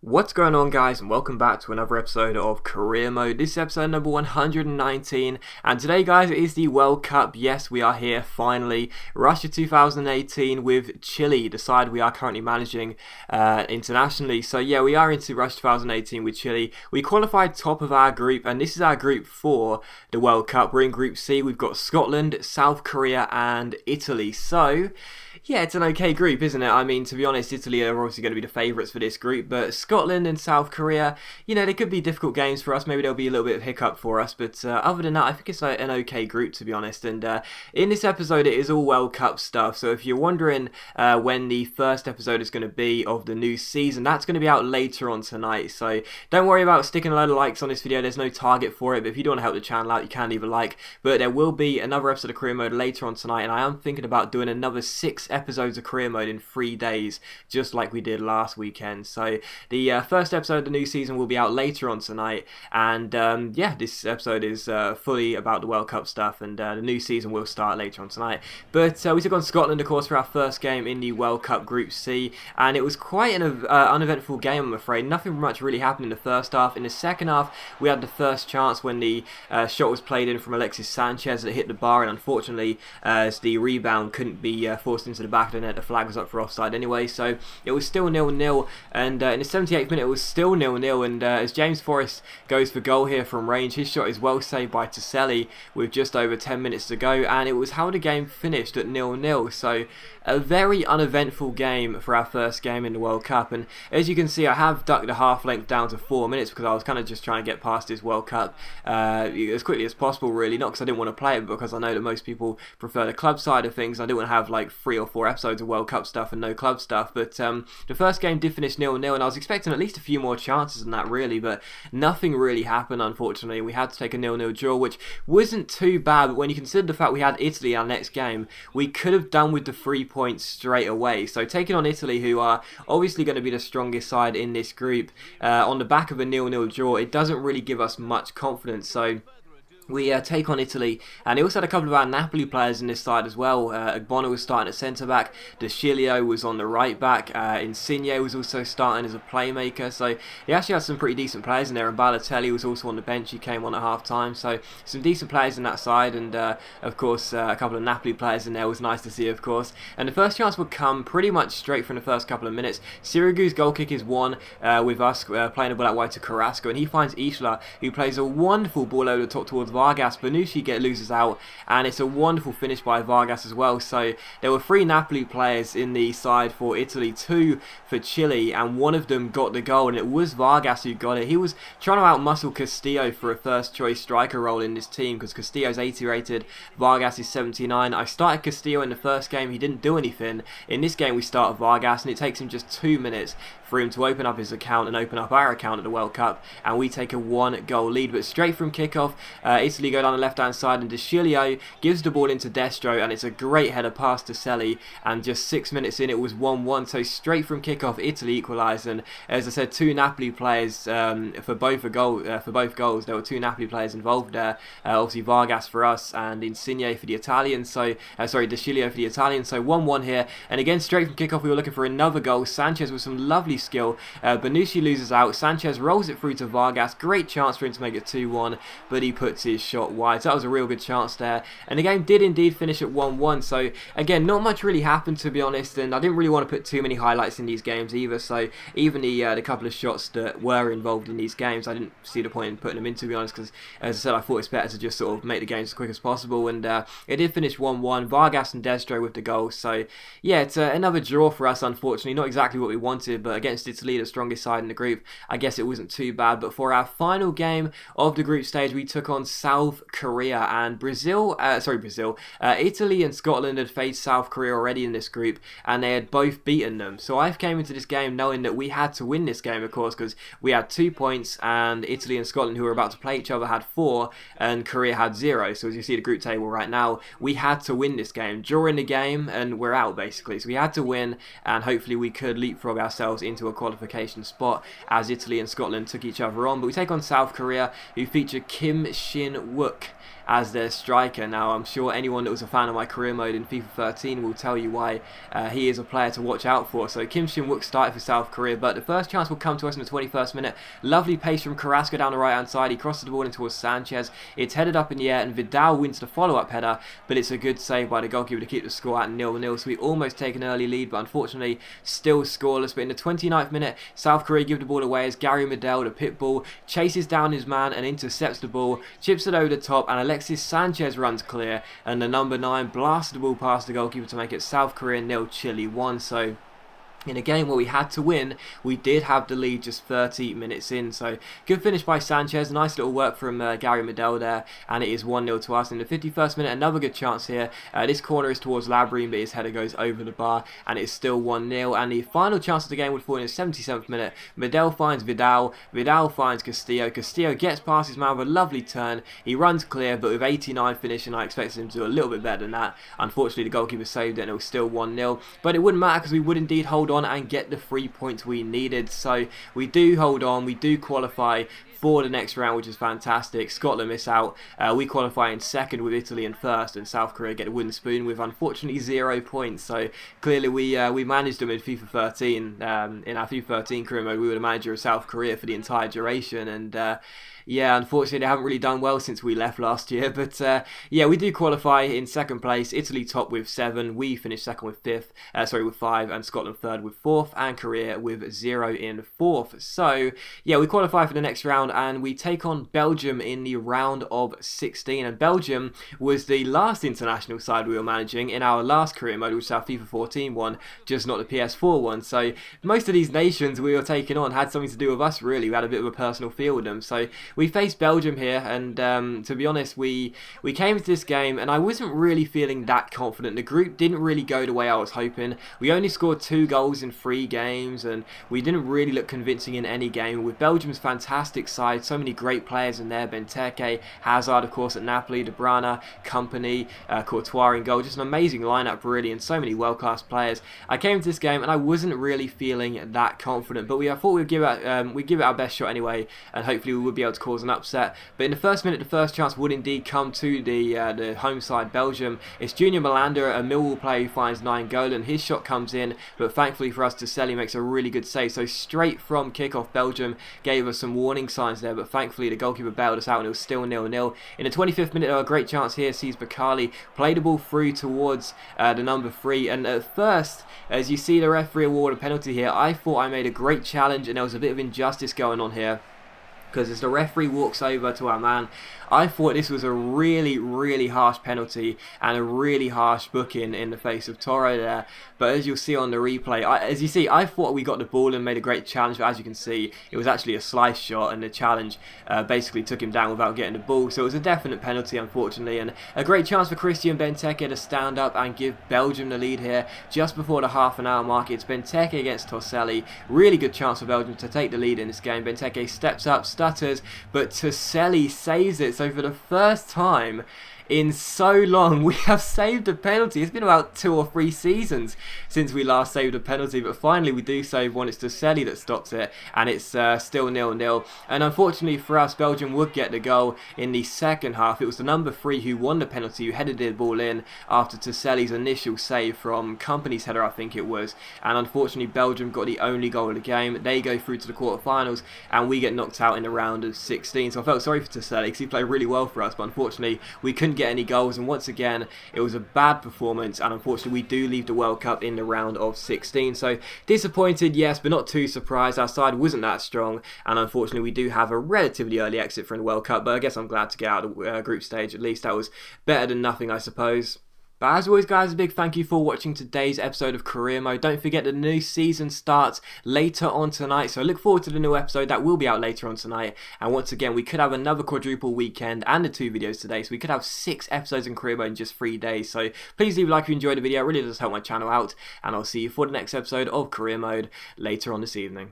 What's going on, guys, and welcome back to another episode of Career Mode. This is episode number 119, and today, guys, it is the World Cup. Yes, we are here finally. Russia 2018 with Chile, the side we are currently managing internationally. So yeah, we are into Russia 2018 with Chile. We qualified top of our group, and this is our group for the World Cup. We're in Group C. We've got Scotland, South Korea, and Italy. So yeah, it's an okay group, isn't it? I mean, to be honest, Italy are obviously going to be the favourites for this group, but Scotland and South Korea, you know, they could be difficult games for us. Maybe there'll be a little bit of hiccup for us, but other than that, I think it's an okay group, to be honest. And in this episode, it is all World Cup stuff, so if you're wondering when the first episode is going to be of the new season, that's going to be out later on tonight, so don't worry about sticking a load of likes on this video. There's no target for it, but if you do want to help the channel out, you can leave a like. But there will be another episode of Career Mode later on tonight, and I am thinking about doing another 6 episodes of Career Mode in 3 days, just like we did last weekend. So the first episode of the new season will be out later on tonight, and yeah, this episode is fully about the World Cup stuff, and the new season will start later on tonight. But we took on Scotland, of course, for our first game in the World Cup Group C, and it was quite an uneventful game, I'm afraid. Nothing much really happened in the first half. In the second half, we had the first chance when the shot was played in from Alexis Sanchez that hit the bar, and unfortunately, as the rebound couldn't be forced into the back of the net, the flag was up for offside anyway, so it was still 0-0, and in the 78th minute it was still 0-0, and as James Forrest goes for goal here from range, his shot is well saved by Toselli with just over 10 minutes to go, and it was how the game finished at 0-0, so a very uneventful game for our first game in the World Cup. And as you can see, I have ducked the half length down to 4 minutes because I was kind of just trying to get past this World Cup as quickly as possible, really, not because I didn't want to play it, but because I know that most people prefer the club side of things. I didn't want to have like 3 or 4 episodes of World Cup stuff and no club stuff, but the first game did finish 0-0, and I was expecting at least a few more chances than that, really, but nothing really happened, unfortunately. We had to take a 0-0 draw, which wasn't too bad, but when you consider the fact we had Italy our next game, we could have done with the 3 points straight away. So taking on Italy, who are obviously going to be the strongest side in this group, on the back of a 0-0 draw, it doesn't really give us much confidence. So we take on Italy, and they also had a couple of our Napoli players in this side as well. Agbono was starting at centre-back, De Sciglio was on the right-back, Insigne was also starting as a playmaker, so they actually had some pretty decent players in there, and Balotelli was also on the bench. He came on at half-time, so some decent players in that side, and of course a couple of Napoli players in there was nice to see, of course. And the first chance would come pretty much straight from the first couple of minutes. Sirigu's goal kick is won with us playing the ball out wide to Carrasco, and he finds Isla, who plays a wonderful ball over the top towards Vargas. Bonucci loses out, and it's a wonderful finish by Vargas as well. So there were 3 Napoli players in the side for Italy, 2 for Chile, and one of them got the goal, and it was Vargas who got it. He was trying to outmuscle Castillo for a first choice striker role in this team, because Castillo's 80 rated, Vargas is 79. I started Castillo in the first game, he didn't do anything. In this game we started Vargas, and it takes him just 2 minutes for him to open up his account and open up our account at the World Cup, and we take a 1-goal lead. But straight from kickoff, Italy go down the left hand side, and De Sciglio gives the ball into Destro, and it's a great header pass to Selly, and just 6 minutes in it was 1-1. So straight from kickoff, Italy equalised, and as I said, 2 Napoli players for both goals. There were 2 Napoli players involved there. Obviously Vargas for us and Insigne for the Italians. So sorry, De Sciglio for the Italians. So 1-1 here, and again straight from kickoff we were looking for another goal. Sanchez with some lovely skill. Bonucci loses out. Sanchez rolls it through to Vargas. Great chance for him to make it 2-1, but he puts his shot wide. So that was a real good chance there, and the game did indeed finish at 1-1. So again, not much really happened, to be honest, and I didn't really want to put too many highlights in these games either. So even the couple of shots that were involved in these games, I didn't see the point in putting them in, to be honest, because as I said, I thought it's better to just sort of make the games as quick as possible, and it did finish 1-1. Vargas and Destro with the goals. So yeah, it's another draw for us, unfortunately. Not exactly what we wanted, but against Italy, the strongest side in the group, I guess it wasn't too bad. But for our final game of the group stage, we took on South Korea, and Italy and Scotland had faced South Korea already in this group, and they had both beaten them. So I came into this game knowing that we had to win this game, of course, because we had 2 points, and Italy and Scotland, who were about to play each other, had 4, and Korea had 0. So as you see the group table right now, we had to win this game. During the game, and we're out basically. So we had to win, and hopefully we could leapfrog ourselves into a qualification spot as Italy and Scotland took each other on. But we take on South Korea, who feature Kim Shin Wook as their striker. Now, I'm sure anyone that was a fan of my career mode in FIFA 13 will tell you why he is a player to watch out for. So Kim Shin-wook started for South Korea, but the first chance will come to us in the 21st minute. Lovely pace from Carrasco down the right-hand side. He crosses the ball in towards Sanchez. It's headed up in the air, and Vidal wins the follow-up header, but it's a good save by the goalkeeper to keep the score at 0-0. So we almost take an early lead, but unfortunately still scoreless. But in the 29th minute, South Korea give the ball away as Gary Medel, the pit bull, chases down his man and intercepts the ball, chips it over the top, and Alexis Sanchez runs clear, and the number 9 blasts the ball past the goalkeeper to make it South Korea 0, Chile 1. So in a game where we had to win, we did have the lead just 30 minutes in. So good finish by Sanchez, nice little work from Gary Medel there, and it is 1-0 to us. In the 51st minute, another good chance here. This corner is towards Labrine, but his header goes over the bar, and it's still 1-0. And the final chance of the game would fall in the 77th minute. Medel finds Vidal, Vidal finds Castillo, Castillo gets past his man with a lovely turn, he runs clear, but with 89 finishing, I expected him to do a little bit better than that. Unfortunately, the goalkeeper saved it, and it was still 1-0, but it wouldn't matter because we would indeed hold on and get the 3 points we needed. So we do hold on, we do qualify for the next round, which is fantastic. Scotland miss out. We qualify in second with Italy in first, and South Korea get a wooden spoon with unfortunately 0 points. So clearly we managed them in FIFA 13. In our FIFA 13 career mode, we were the manager of South Korea for the entire duration, and yeah, unfortunately they haven't really done well since we left last year, but yeah, we do qualify in second place. Italy top with 7, we finished second with 5, and Scotland third with 4th, and Korea with 0 in 4th. So yeah, we qualify for the next round, and we take on Belgium in the round of 16, and Belgium was the last international side we were managing in our last career mode, which was our FIFA 14 one, just not the PS4 one. So most of these nations we were taking on had something to do with us, really. We had a bit of a personal feel with them. So we faced Belgium here, and to be honest, we came into this game and I wasn't really feeling that confident. The group didn't really go the way I was hoping. We only scored 2 goals in 3 games, and we didn't really look convincing in any game. With Belgium's fantastic side, so many great players in there, Benteke, Hazard of course at Napoli, De Bruyne, Company, Courtois in goal, just an amazing lineup really, and so many world-class players. I came into this game and I wasn't really feeling that confident, but I thought we'd give it our best shot anyway, and hopefully we would be able to cause an upset. But in the first minute, the first chance would indeed come to the home side Belgium. It's Junior Melander, a Millwall player, who finds Nainggolan. His shot comes in, but thankfully for us, Toselli makes a really good save. So straight from kickoff, Belgium gave us some warning signs there, but thankfully the goalkeeper bailed us out, and it was still 0-0. In the 25th minute, a great chance here sees Bakali play the ball through towards the number 3, and at first, as you see the referee award a penalty here, I thought I made a great challenge and there was a bit of injustice going on here, because as the referee walks over to our man, I thought this was a really, really harsh penalty and a really harsh booking in the face of Toro there. But as you'll see on the replay, I thought we got the ball and made a great challenge, but as you can see, it was actually a slice shot, and the challenge basically took him down without getting the ball. So it was a definite penalty, unfortunately, and a great chance for Christian Benteke to stand up and give Belgium the lead here just before the half-an-hour mark. It's Benteke against Toselli. Really good chance for Belgium to take the lead in this game. Benteke steps up, stutters, but Toselli saves it. So for the first time in so long, we have saved a penalty. It's been about 2 or 3 seasons since we last saved a penalty, but finally we do save one. It's Toselli that stops it, and it's still 0-0. And unfortunately for us, Belgium would get the goal in the second half. It was the number 3 who won the penalty, who headed the ball in after Toselli's initial save from Company's header, I think it was. And unfortunately, Belgium got the only goal of the game. They go through to the quarterfinals, and we get knocked out in the round of 16. So I felt sorry for Toselli because he played really well for us, but unfortunately we couldn't get any goals, and once again it was a bad performance, and unfortunately we do leave the World Cup in the round of 16. So disappointed, yes, but not too surprised. Our side wasn't that strong, and unfortunately we do have a relatively early exit from the World Cup, but I guess I'm glad to get out of the group stage. At least that was better than nothing, I suppose. But as always, guys, a big thank you for watching today's episode of Career Mode. Don't forget the new season starts later on tonight, so look forward to the new episode that will be out later on tonight. And once again, we could have another quadruple weekend and the 2 videos today, so we could have 6 episodes in Career Mode in just 3 days. So please leave a like if you enjoyed the video. It really does help my channel out, and I'll see you for the next episode of Career Mode later on this evening.